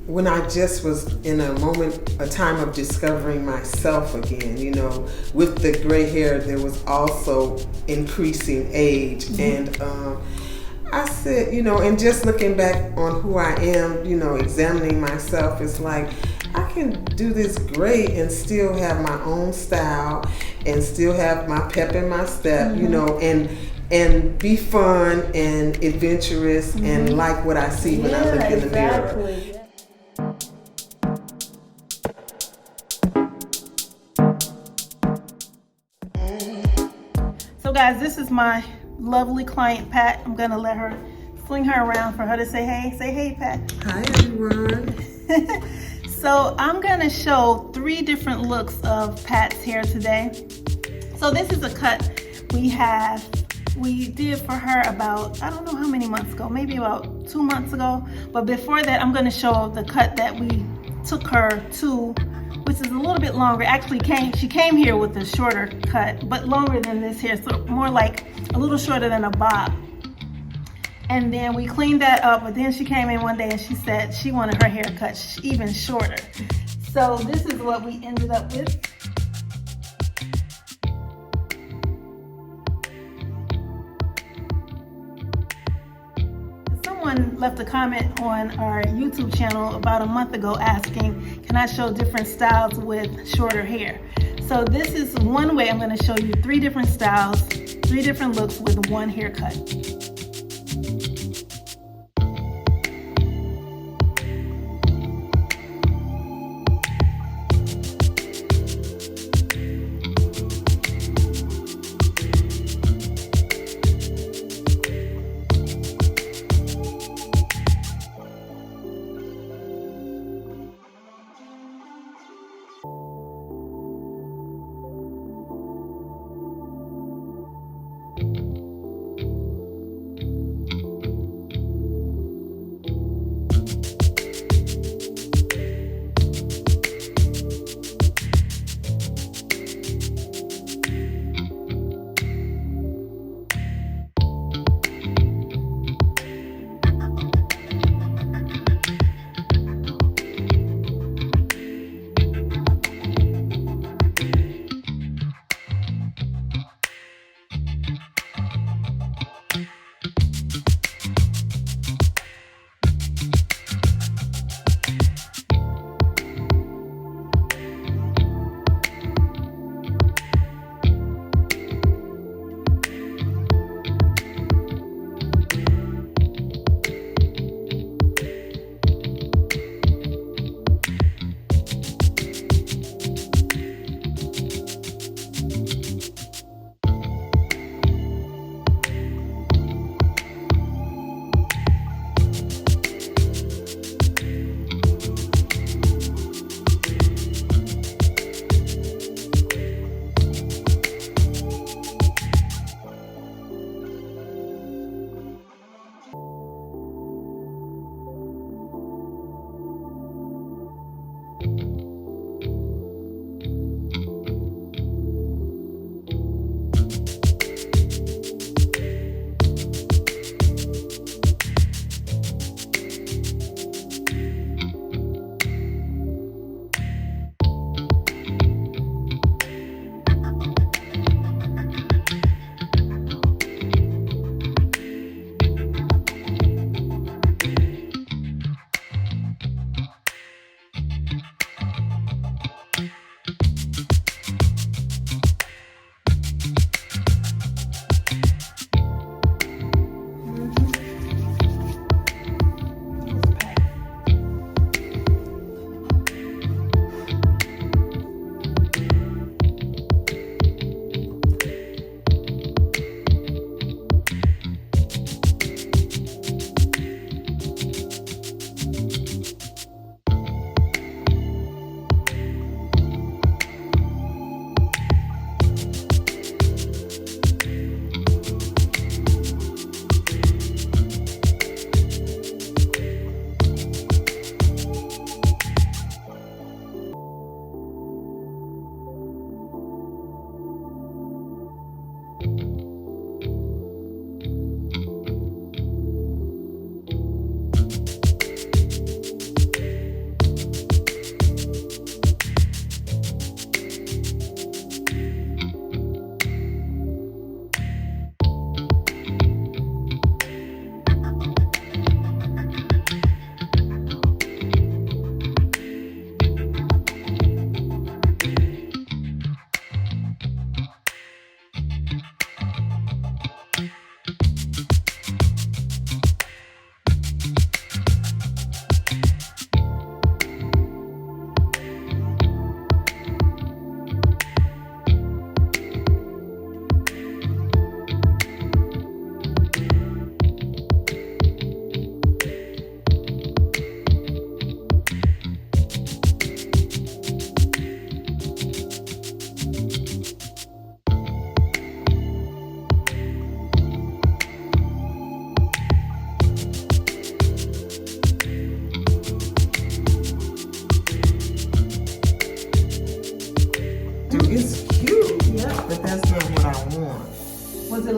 when I just was in a time of discovering myself again, you know, with the gray hair, there was also increasing age. And I said, you know, and just looking back on who I am, you know, examining myself, it's like, I can do this great and still have my own style and still have my pep in my step, you know, and be fun and adventurous and like what I see when I look in the mirror. So guys, this is my lovely client, Pat. I'm gonna let her fling her around for her to say hey. Say hey, Pat. Hi, everyone. So I'm gonna show 3 different looks of Pat's hair today. So this is a cut we did for her about, I don't know how many months ago, maybe about 2 months ago. But before that, I'm gonna show the cut that we took her to, which is a little bit longer. Actually, she came here with a shorter cut, but longer than this hair, so more like a little shorter than a bob. And then we cleaned that up, but then she came in one day and she said she wanted her hair cut even shorter. So this is what we ended up with. Someone left a comment on our YouTube channel about a month ago asking, can I show different styles with shorter hair? So this is one way I'm going to show you 3 different styles, 3 different looks with one haircut.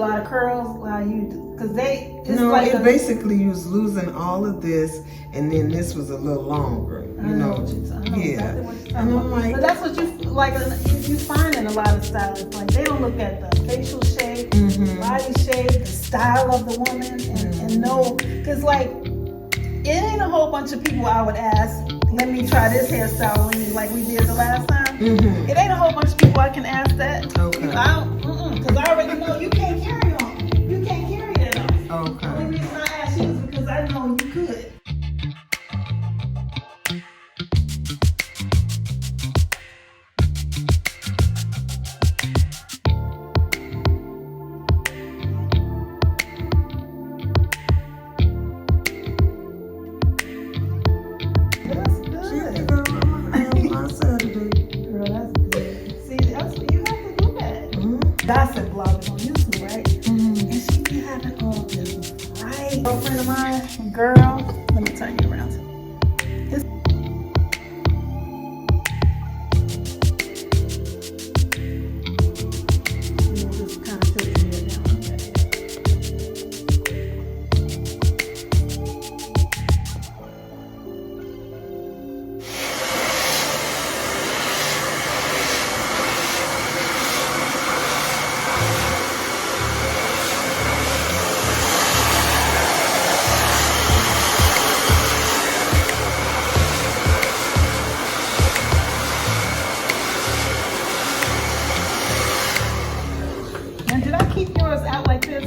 lot of curls while you, because it's no, like it basically you was losing all of this, and then this was a little longer. You know, yeah. And I'm like, but that's what you find in a lot of stylists. Like they don't look at the facial shape, body shape, the style of the woman, and know, because like it ain't a whole bunch of people I would ask, let me try this hairstyle on you like we did the last time. It ain't a whole bunch of people I can ask that. Okay. I don't, because I already know you can't carry on. You can't carry that on. Okay. The only reason I asked you is because I know you could. Gossip bloggers on YouTube, right? And she be having all this right. Girlfriend of mine, girl, let me turn you around. Just kind of tilting it down. Did I keep yours out like this?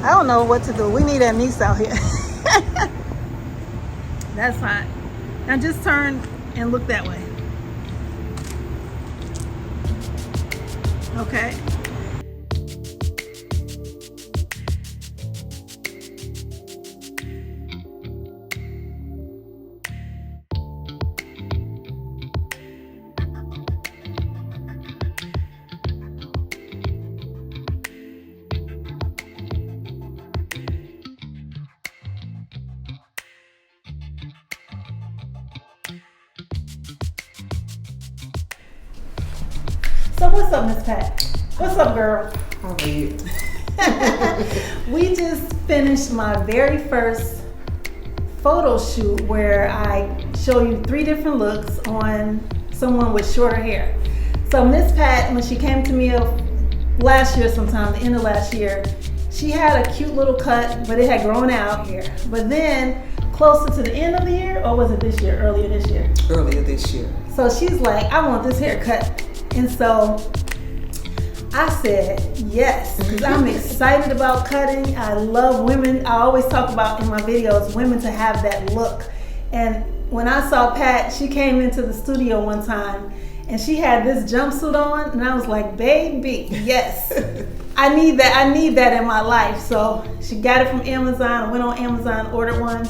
I don't know what to do. We need that niece out here. That's fine. Now just turn and look that way. Okay. So what's up, Miss Pat? What's up, girl? How are you? We just finished my very first photo shoot where I show you 3 different looks on someone with shorter hair. So Miss Pat, when she came to me last year sometime, the end of last year, she had a cute little cut, but it had grown out here. But then closer to the end of the year, or was it this year, earlier this year? Earlier this year. So she's like, I want this haircut. And so I said yes, because I'm excited about cutting. I love women. I always talk about in my videos, women to have that look. And when I saw Pat, she came into the studio one time and she had this jumpsuit on, and I was like, baby, yes. I need that in my life. So she got it from Amazon, went on Amazon, ordered one.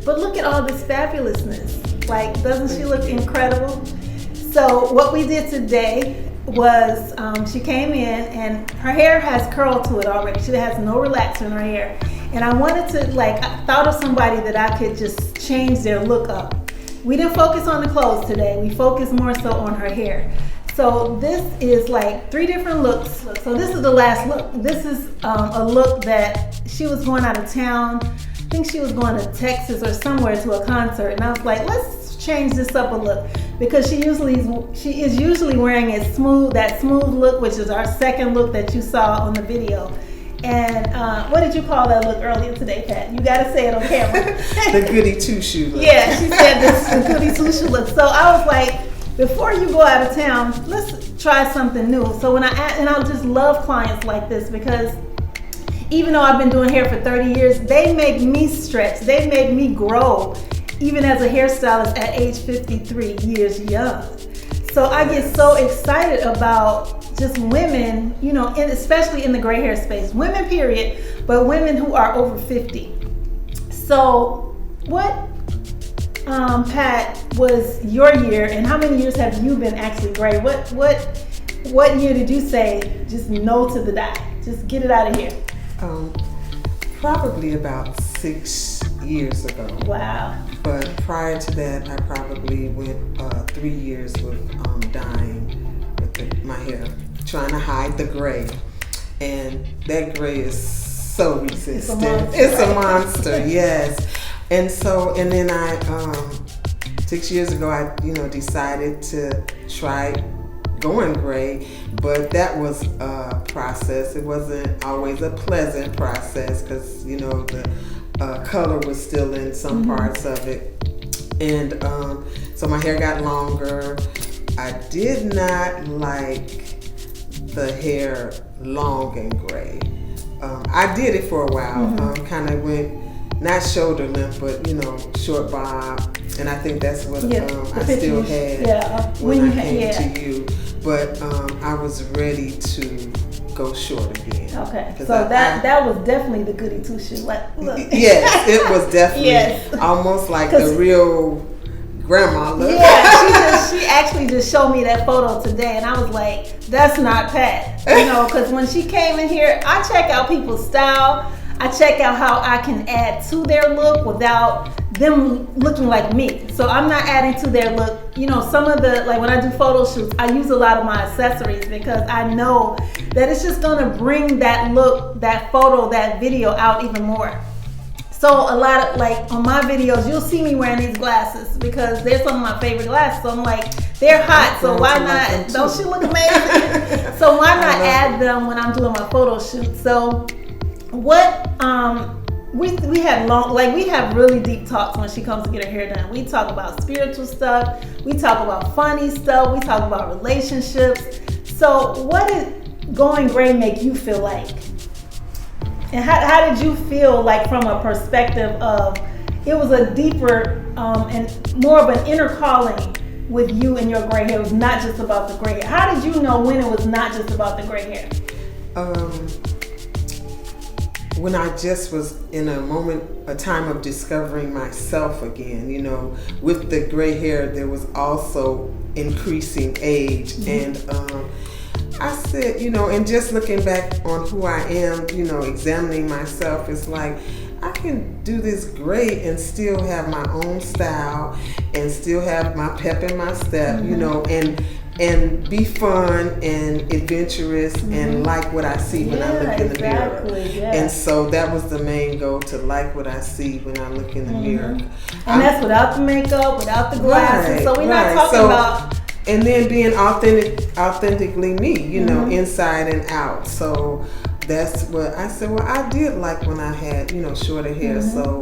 But look at all this fabulousness. Like, doesn't she look incredible? So what we did today was she came in and her hair has curl to it already. She has no relaxer in her hair. And I wanted to, I thought of somebody that I could just change their look up. We didn't focus on the clothes today. We focused more so on her hair. So this is like 3 different looks. So this is the last look. This is a look that she was going out of town. I think she was going to Texas or somewhere to a concert. And I was like, let's change this up a look. because she is usually wearing that smooth look, which is our second look that you saw on the video. And what did you call that look earlier today, Pat? You got to say it on camera. The goody two-shoe look. Yeah, she said this is the goody two-shoe look. So I was like, before you go out of town, let's try something new. So I just love clients like this, because even though I've been doing hair for 30 years, they make me stretch. They make me grow, even as a hairstylist at age 53 years young. So I get so excited about just women, you know, especially in the gray hair space, women period, but women who are over 50. So what, Pat, was your year, and how many years have you been actually gray? What year did you say, just no to the dye, just get it out of here? Probably about 6 years ago. Wow. But prior to that, I probably went 3 years with dyeing with my hair, trying to hide the gray. And that gray is so resistant. It's a monster, yes. And then I, 6 years ago, I decided to try going gray, but that was a process. It wasn't always a pleasant process, because the color was still in some parts of it. And so my hair got longer. I did not like the hair long and gray. I did it for a while. Kind of went, not shoulder length, but short bob. And I think that's what I still had when I came to you. But I was ready to go short again. Okay, so that was definitely the goody two shoe. Look. Yes, it was definitely almost like the real grandma look. Yeah, she actually just showed me that photo today, and I was like, that's not Pat. Because when she came in here, I check out people's style. I check out how I can add to their look without them looking like me. So I'm not adding to their look. Some of the, like when I do photo shoots, I use a lot of my accessories, because I know that it's just gonna bring that look, that photo, that video out even more. So a lot of, like on my videos, you'll see me wearing these glasses, because they're some of my favorite glasses. So I'm like, they're hot, so why not? Don't she look amazing? So why not add them when I'm doing my photo shoot? So what we have really deep talks when she comes to get her hair done. We talk about spiritual stuff, we talk about funny stuff, we talk about relationships. So what did going gray make you feel like? And how did you feel like, from a perspective of, it was a deeper and more of an inner calling with you and your gray hair? It was not just about the gray hair. How did you know when it was not just about the gray hair? When I just was in a time of discovering myself again, with the gray hair, there was also increasing age. And I said, and just looking back on who I am, examining myself, it's like, I can do this gray and still have my own style and still have my pep in my step, and be fun and adventurous and like what I see when I look in the mirror. Yeah. And so that was the main goal, to like what I see when I look in the mirror. And that's without the makeup, without the glasses. So we're not talking about... And then being authentically me, inside and out. So that's what I said. Well, I did like when I had, shorter hair. So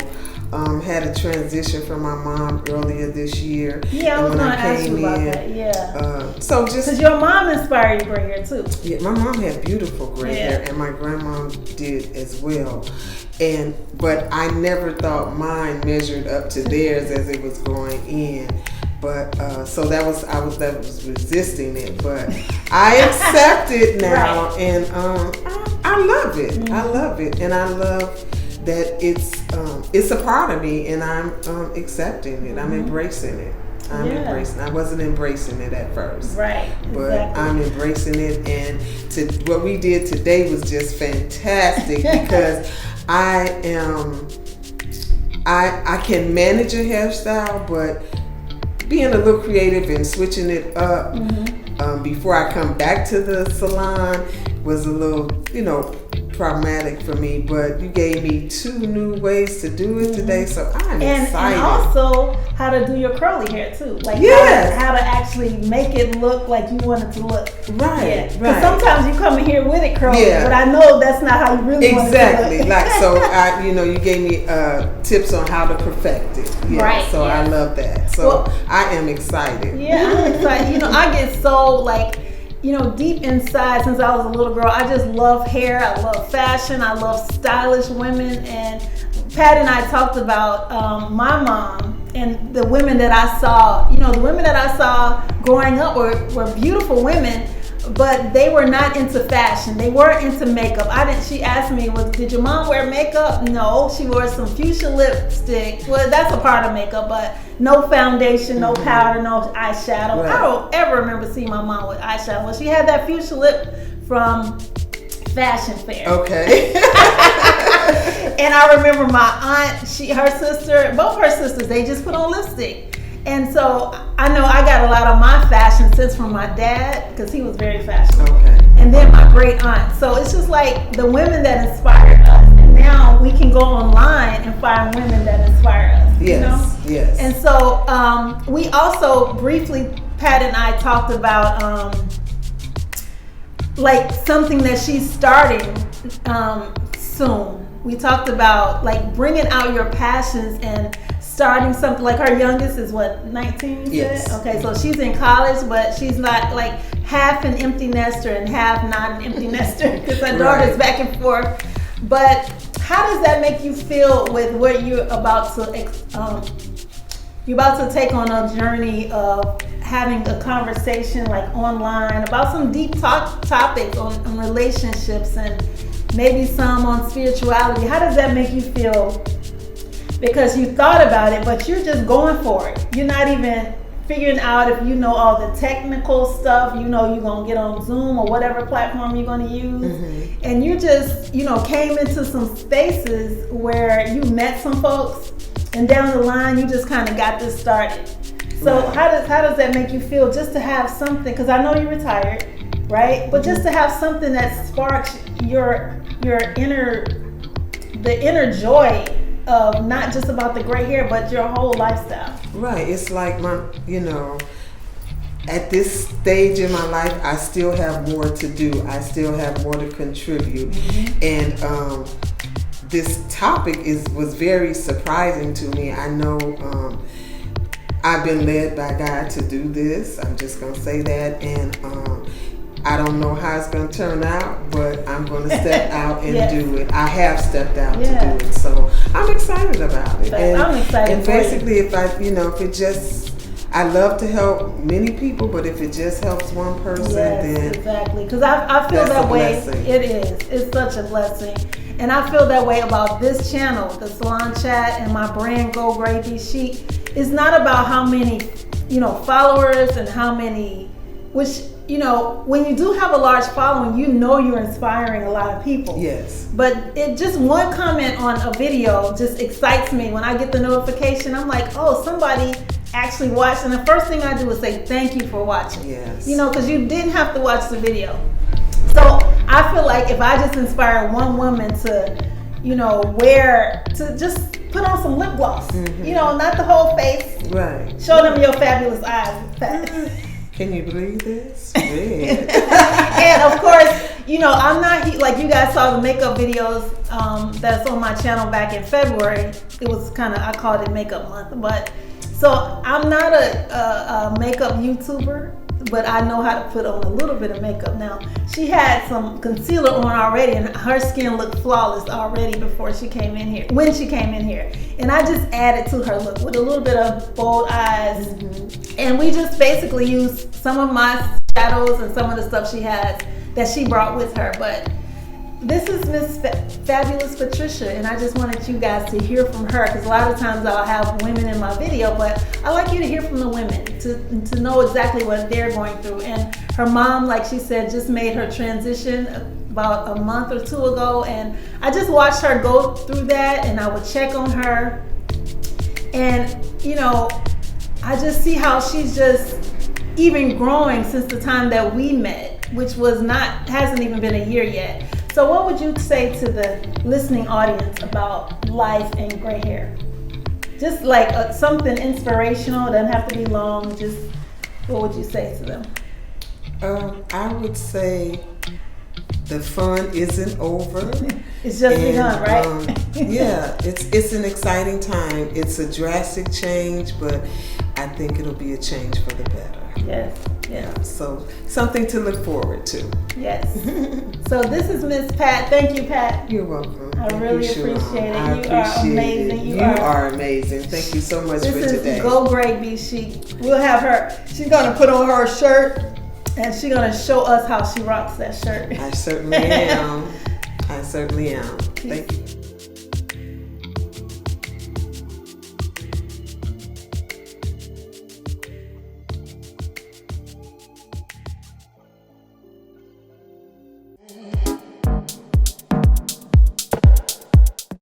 had a transition from my mom earlier this year. Yeah, I was going to ask you about that. Yeah. So just because your mom inspired you gray hair too. Yeah, my mom had beautiful gray hair, and my grandma did as well. But I never thought mine measured up to theirs as it was going in. But so I was resisting it, but I accept it now, and I love it. I love it, and I love that it's a part of me, and I'm accepting it. I'm embracing it. I wasn't embracing it at first, right? But I'm embracing it, and what we did today was just fantastic because I can manage a hairstyle, but being a little creative and switching it up before I come back to the salon was a little, problematic for me, but you gave me 2 new ways to do it today, so I'm excited. And also how to do your curly hair too. Like how to actually make it look like you want it to look. Right. Because sometimes you come in here with it curly, but I know that's not how you really want it to look. Like, so you gave me tips on how to perfect it. So I love that. So I am excited. Yeah, I'm excited. I get so deep inside since I was a little girl. I just love hair. I love fashion. I love stylish women. And Pat and I talked about my mom and the women that I saw. The women that I saw growing up were beautiful women, but they were not into fashion. They weren't into makeup. She asked me, did your mom wear makeup? No, she wore some fuchsia lipstick. Well, that's a part of makeup, but no foundation, no powder, no eyeshadow. I don't ever remember seeing my mom with eyeshadow. Well, she had that fuchsia lip from Fashion Fair. Okay. And I remember my aunt, both her sisters, they just put on lipstick. And so I know I got a lot of my fashion sense from my dad, because he was very fashionable. Okay. And then my great aunt. So it's just like the women that inspired us. And now we can go online and find women that inspire us. Yes. And so we also briefly, Pat and I talked about something that she's starting soon. We talked about bringing out your passions and starting something. Like her youngest is 19? Yes. Okay, so she's in college, but she's not half an empty nester and half not an empty nester, because her daughter's back and forth. But how does that make you feel with what you're about to take on a journey of having a conversation online about some deep topics on relationships and maybe some on spirituality? How does that make you feel? Because you thought about it, but you're just going for it. You're not even figuring out if you know all the technical stuff. You're going to get on Zoom or whatever platform you're going to use. Mm-hmm. And you just, came into some spaces where you met some folks, and down the line, you just kind of got this started. So how does that make you feel, just to have something? Because I know you're retired, right? But just to have something that sparks the inner joy of not just about the gray hair, but your whole lifestyle. Right. It's like at this stage in my life, I still have more to do. I still have more to contribute. Mm-hmm. And this topic was very surprising to me. I know I've been led by God to do this. I'm just going to say that. And I don't know how it's going to turn out, but I'm going to step out and do it. I have stepped out to do it. So I'm excited about it. I'm excited. And basically, if I love to help many people, but if it just helps one person, then exactly. Because I feel that way. It is. It's such a blessing. And I feel that way about this channel, the SalonCHAT, and my brand, Go Gray Be Chic. It's not about how many, followers and how many, which, when you do have a large following, you're inspiring a lot of people. Yes. But just one comment on a video just excites me. When I get the notification, I'm like, oh, somebody actually watched. And the first thing I do is say, thank you for watching. Yes. Because you didn't have to watch the video. So I feel like if I just inspire one woman to, to just put on some lip gloss, not the whole face. Right. Show them your fabulous eyes. Can you believe this? Red. And of course, I'm not, like you guys saw the makeup videos that's on my channel back in February. It was I called it makeup month. But so I'm not a makeup YouTuber, but I know how to put on a little bit of makeup now. She had some concealer on already, and her skin looked flawless already when she came in here. And I just added to her look with a little bit of bold eyes. Mm-hmm. And we just basically used some of my shadows and some of the stuff she has that she brought with her. But this is Miss Fabulous Patricia, and I just wanted you guys to hear from her, because a lot of times I'll have women in my video, but I like you to hear from the women to know exactly what they're going through. And her mom, like she said, just made her transition about a month or two ago, and I just watched her go through that, and I would check on her, and I just see how she's just even growing since the time that we met, which hasn't even been a year yet. So what would you say to the listening audience about life and gray hair? Just like something inspirational, doesn't have to be long, just what would you say to them? I would say the fun isn't over. It's just begun, right? Yeah, it's an exciting time. It's a drastic change, but I think it'll be a change for the better. Yes. Yeah, so something to look forward to. Yes. So this is Miss Pat. Thank you, Pat. You're welcome. I really appreciate it. I You are appreciate amazing. it. You are amazing. Thank you so much for today. This is Go Gray Be Chic. We'll have her. She's gonna put on her shirt, and she's gonna show us how she rocks that shirt. I certainly am. I certainly am. Thank you.